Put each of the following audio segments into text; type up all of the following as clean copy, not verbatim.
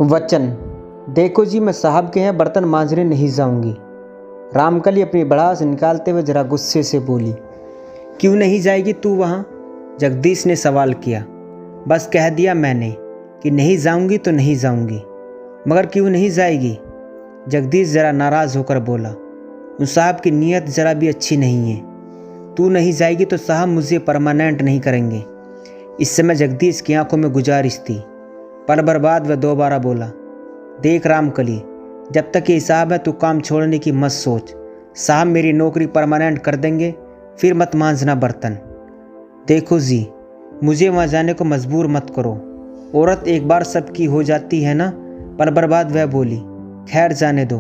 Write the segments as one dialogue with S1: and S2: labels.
S1: वचन। देखो जी, मैं साहब के यहाँ बर्तन मांजने नहीं जाऊंगी। रामकली अपनी भड़ास निकालते हुए जरा गुस्से से बोली। क्यों नहीं जाएगी तू वहाँ? जगदीश ने सवाल किया। बस कह दिया मैंने कि नहीं जाऊंगी तो नहीं जाऊंगी। मगर क्यों नहीं जाएगी? जगदीश जरा नाराज होकर बोला। उन साहब की नीयत जरा भी अच्छी नहीं है। तू नहीं जाएगी तो साहब मुझे परमानेंट नहीं करेंगे। इस समय जगदीश की आंखों में गुजारिश थी। पर बर्बाद वह दोबारा बोला। देख रामकली, जब तक ये हिसाब है तू काम छोड़ने की मत सोच। साहब मेरी नौकरी परमानेंट कर देंगे, फिर मत मांझना बर्तन। देखो जी, मुझे वहाँ जाने को मजबूर मत करो। औरत एक बार सबकी हो जाती है ना। पर बर्बाद वह बोली। खैर जाने दो,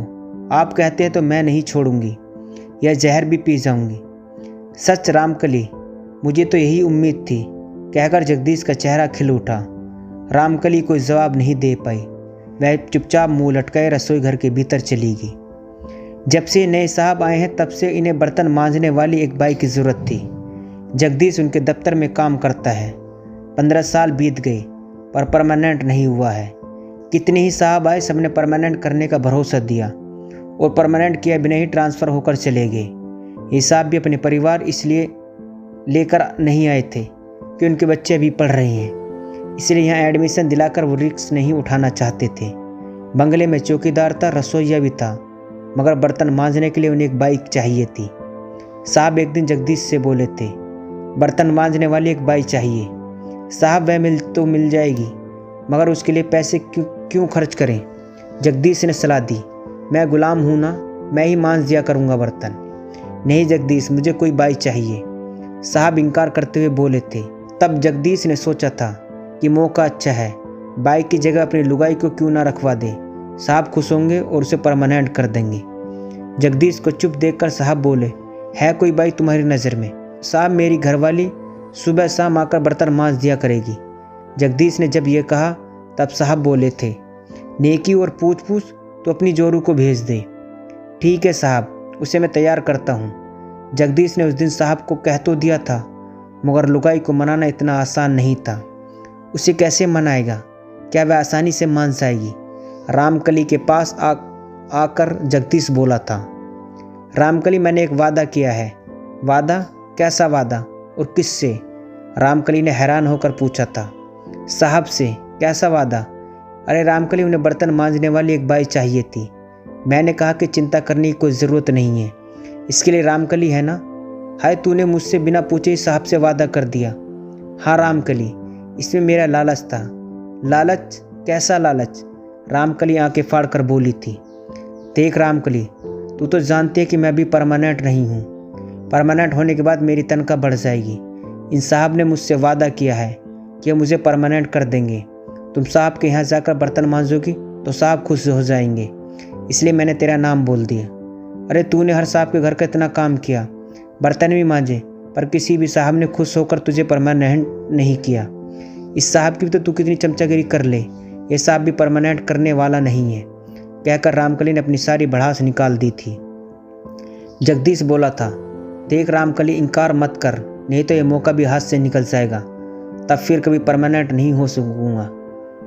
S1: आप कहते हैं तो मैं नहीं छोड़ूंगी। यह जहर भी पी जाऊंगी। सच रामकली, मुझे तो यही उम्मीद थी, कहकर जगदीश का चेहरा खिल उठा। रामकली कोई जवाब नहीं दे पाई। वह चुपचाप मुंह लटकाए रसोई घर के भीतर चली गई। जब से नए साहब आए हैं तब से इन्हें बर्तन मांजने वाली एक बाई की ज़रूरत थी। जगदीश उनके दफ्तर में काम करता है। 15 साल बीत गए पर परमानेंट नहीं हुआ है। कितने ही साहब आए, सबने परमानेंट करने का भरोसा दिया और परमानेंट किया बिना ही ट्रांसफ़र होकर चले गए। ये साहब भी अपने परिवार इसलिए लेकर नहीं आए थे कि उनके बच्चे अभी पढ़ रहे हैं, इसलिए यहाँ एडमिशन दिलाकर वो रिस्क नहीं उठाना चाहते थे। बंगले में चौकीदार था, रसोइया भी था, मगर बर्तन मांजने के लिए उन्हें एक बाइक चाहिए थी। साहब एक दिन जगदीश से बोले थे, बर्तन मांजने वाली एक बाइक चाहिए। साहब वह मिल जाएगी, मगर उसके लिए पैसे क्यों खर्च करें? जगदीश ने सलाह दी। मैं गुलाम हूँ ना, मैं ही मांज दिया करूँगा बर्तन। नहीं जगदीश, मुझे कोई बाइक चाहिए। साहब इनकार करते हुए बोले थे। तब जगदीश ने सोचा था कि मौका अच्छा है, बाइक की जगह अपनी लुगाई को क्यों ना रखवा दे। साहब खुश होंगे और उसे परमानेंट कर देंगे। जगदीश को चुप देखकर साहब बोले, है कोई बाइक तुम्हारी नज़र में? साहब मेरी घरवाली सुबह शाम आकर बर्तन मांज दिया करेगी। जगदीश ने जब यह कहा तब साहब बोले थे, नेकी और पूछ पूछ तो अपनी जोरू को भेज दे। ठीक है साहब, उसे मैं तैयार करता हूँ। जगदीश ने उस दिन साहब को कह तो दिया था, मगर लुगाई को मनाना इतना आसान नहीं था। उसे कैसे मनाएगा? क्या वह आसानी से मान जाएगी? रामकली के पास आकर जगदीश बोला था। रामकली, मैंने एक वादा किया है। वादा? कैसा वादा और किससे? रामकली ने हैरान होकर पूछा था। साहब से। कैसा वादा? अरे रामकली, उन्हें बर्तन मांजने वाली एक बाई चाहिए थी। मैंने कहा कि चिंता करने की कोई ज़रूरत नहीं है, इसके लिए रामकली है ना। हाय, तूने मुझसे बिना पूछे ही साहब से वादा कर दिया। हाँ रामकली, इसमें मेरा लालच था। लालच? कैसा लालच? रामकली आंखें फाड़ कर बोली थी। देख रामकली, तू तो जानती है कि मैं भी परमानेंट नहीं हूँ। परमानेंट होने के बाद मेरी तनख्वाह बढ़ जाएगी। इन साहब ने मुझसे वादा किया है कि मुझे परमानेंट कर देंगे। तुम साहब के यहाँ जाकर बर्तन मांजोगी तो साहब खुश हो जाएंगे, इसलिए मैंने तेरा नाम बोल दिया। अरे तूने हर साहब के घर का इतना काम किया, बर्तन भी मांजे, पर किसी भी साहब ने खुश होकर तुझे परमानेंट नहीं किया। इस साहब की भी तो तू कितनी चमचागिरी कर ले, ये साहब भी परमानेंट करने वाला नहीं है, कहकर रामकली ने अपनी सारी भड़ास निकाल दी थी। जगदीश बोला था, देख रामकली, इनकार मत कर, नहीं तो ये मौका भी हाथ से निकल जाएगा। तब फिर कभी परमानेंट नहीं हो सकूँगा।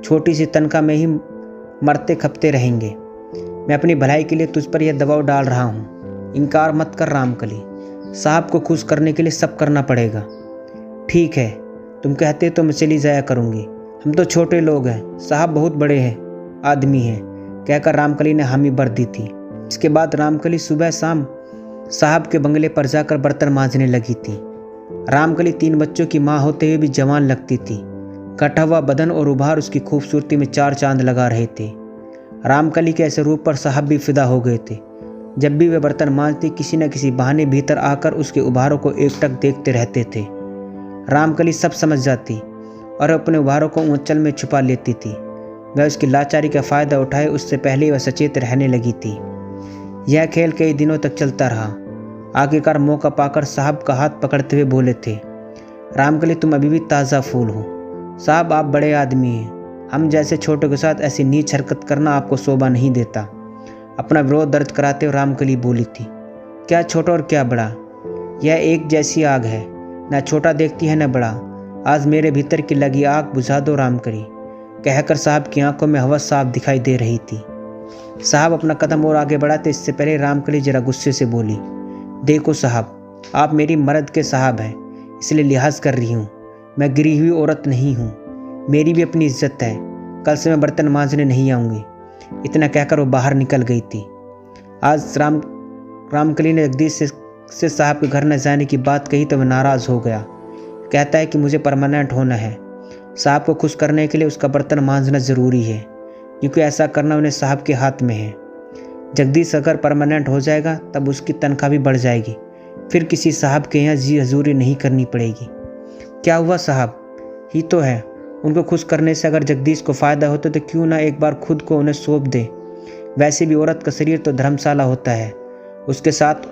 S1: छोटी सी तनख्वाह में ही मरते खपते रहेंगे। मैं अपनी भलाई के लिए तुझ पर यह दबाव डाल रहा हूँ। इनकार मत कर रामकली, साहब को खुश करने के लिए सब करना पड़ेगा। ठीक है, तुम कहते तो मैं चली जाया करूँगी। हम तो छोटे लोग हैं, साहब बहुत बड़े हैं आदमी हैं, कहकर रामकली ने हामी भर दी थी। इसके बाद रामकली सुबह शाम साहब के बंगले पर जाकर बर्तन मांजने लगी थी। रामकली 3 बच्चों की माँ होते हुए भी जवान लगती थी। कटा हुआ बदन और उभार उसकी खूबसूरती में 4 चांद लगा रहे थे। रामकली के ऐसे रूप पर साहब भी फिदा हो गए थे। जब भी वे बर्तन मांजती, किसी न किसी बहाने भीतर आकर उसके उभारों को एकटक देखते रहते थे। रामकली सब समझ जाती और अपने उभारों को आंचल में छुपा लेती थी। वह उसकी लाचारी का फ़ायदा उठाए उससे पहले वह सचेत रहने लगी थी। यह खेल कई दिनों तक चलता रहा। आखिरकार मौका पाकर साहब का हाथ पकड़ते हुए बोले थे, रामकली, तुम अभी भी ताज़ा फूल हो। साहब, आप बड़े आदमी हैं, हम जैसे छोटों के साथ ऐसी नीच हरकत करना आपको शोभा नहीं देता। अपना विरोध दर्ज कराते हुए रामकली बोली थी, क्या छोटा और क्या बड़ा, यह एक जैसी आग है, न छोटा देखती है न बड़ा। आज मेरे भीतर की लगी आग बुझा दो रामकली। कहकर साहब की आंखों में हवस साफ दिखाई दे रही थी। साहब अपना कदम और आगे बढ़ाते इससे पहले रामकली जरा गुस्से से बोली, देखो साहब, आप मेरी मर्द के साहब हैं, इसलिए लिहाज कर रही हूँ। मैं गिरी हुई औरत नहीं हूँ, मेरी भी अपनी इज्जत है। कल से मैं बर्तन मांजने नहीं आऊँगी। इतना कहकर वो बाहर निकल गई थी। आज रामकली ने जगदीश से साहब के घर न जाने की बात कही तो वह नाराज़ हो गया। कहता है कि मुझे परमानेंट होना है। साहब को खुश करने के लिए उसका बर्तन मांजना ज़रूरी है, क्योंकि ऐसा करना उन्हें साहब के हाथ में है। जगदीश अगर परमानेंट हो जाएगा तब उसकी तनख्वाह भी बढ़ जाएगी, फिर किसी साहब के यहाँ जी हजूरी नहीं करनी पड़ेगी। क्या हुआ साहब ही तो है, उनको खुश करने से अगर जगदीश को फ़ायदा होता तो क्यों ना एक बार खुद को उन्हें सौंप दे। वैसे भी औरत का शरीर तो धर्मशाला होता है, उसके साथ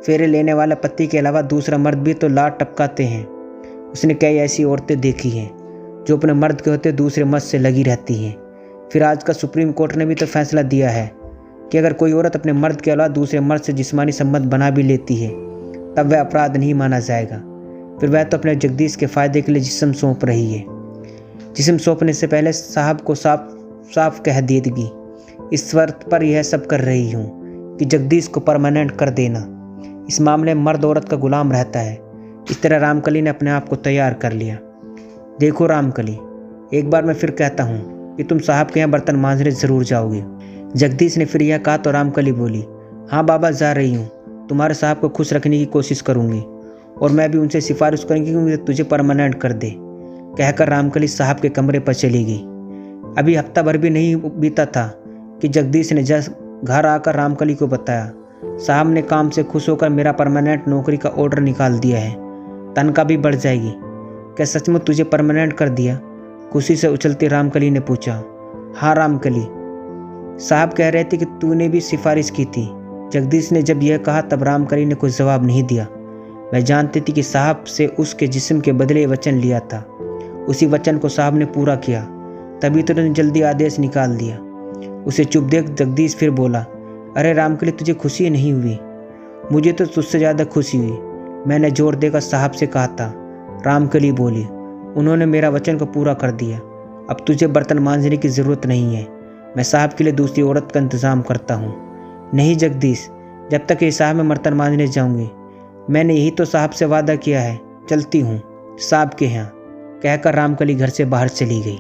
S1: फेरे लेने वाला पति के अलावा दूसरा मर्द भी तो लाड टपकाते हैं। उसने कई ऐसी औरतें देखी हैं जो अपने मर्द के होते दूसरे मर्द से लगी रहती हैं। फिर आज का सुप्रीम कोर्ट ने भी तो फैसला दिया है कि अगर कोई औरत अपने मर्द के अलावा दूसरे मर्द से जिस्मानी संबंध बना भी लेती है तब वह अपराध नहीं माना जाएगा। फिर वह तो अपने जगदीश के फ़ायदे के लिए जिस्म सौंप रही है। जिस्म सौंपने से पहले साहब को साफ कह देगी, इस शर्त पर यह सब कर रही हूँ कि जगदीश को परमानेंट कर देना। इस मामले में मर्द औरत का गुलाम रहता है। इस तरह रामकली ने अपने आप को तैयार कर लिया। देखो रामकली, एक बार मैं फिर कहता हूँ कि तुम साहब के यहाँ बर्तन मांजने ज़रूर जाओगे। जगदीश ने फिर यह कहा तो रामकली बोली, हाँ बाबा जा रही हूँ, तुम्हारे साहब को खुश रखने की कोशिश करूँगी और मैं भी उनसे सिफारिश करूँगी कि मुझे तुझे परमानेंट कर दे। कहकर रामकली साहब के कमरे पर चली गई। अभी हफ्ता भर भी नहीं बीता था कि जगदीश ने घर आकर रामकली को बताया, साहब ने काम से खुश होकर मेरा परमानेंट नौकरी का ऑर्डर निकाल दिया है, तनख्वाह भी बढ़ जाएगी। क्या सचमुच तुझे परमानेंट कर दिया? खुशी से उछलती रामकली ने पूछा। हाँ रामकली, साहब कह रहे थे कि तूने भी सिफारिश की थी। जगदीश ने जब यह कहा तब रामकली ने कुछ जवाब नहीं दिया। वह जानती थी कि साहब से उसके जिस्म के बदले वचन लिया था, उसी वचन को साहब ने पूरा किया, तभी तो उन्होंने जल्दी आदेश निकाल दिया। उसे चुप देख जगदीश फिर बोला, अरे रामकली तुझे खुशी नहीं हुई? मुझे तो तुझसे ज़्यादा खुशी हुई। मैंने जोर देकर साहब से कहा था। रामकली बोली, उन्होंने मेरा वचन को पूरा कर दिया। अब तुझे बर्तन मांजने की ज़रूरत नहीं है, मैं साहब के लिए दूसरी औरत का इंतज़ाम करता हूँ। नहीं जगदीश, जब तक ये साहब मैं बर्तन मांजने जाऊँगी। मैंने यही तो साहब से वादा किया है। चलती हूँ साहब के यहाँ, कहकर रामकली घर से बाहर चली गई।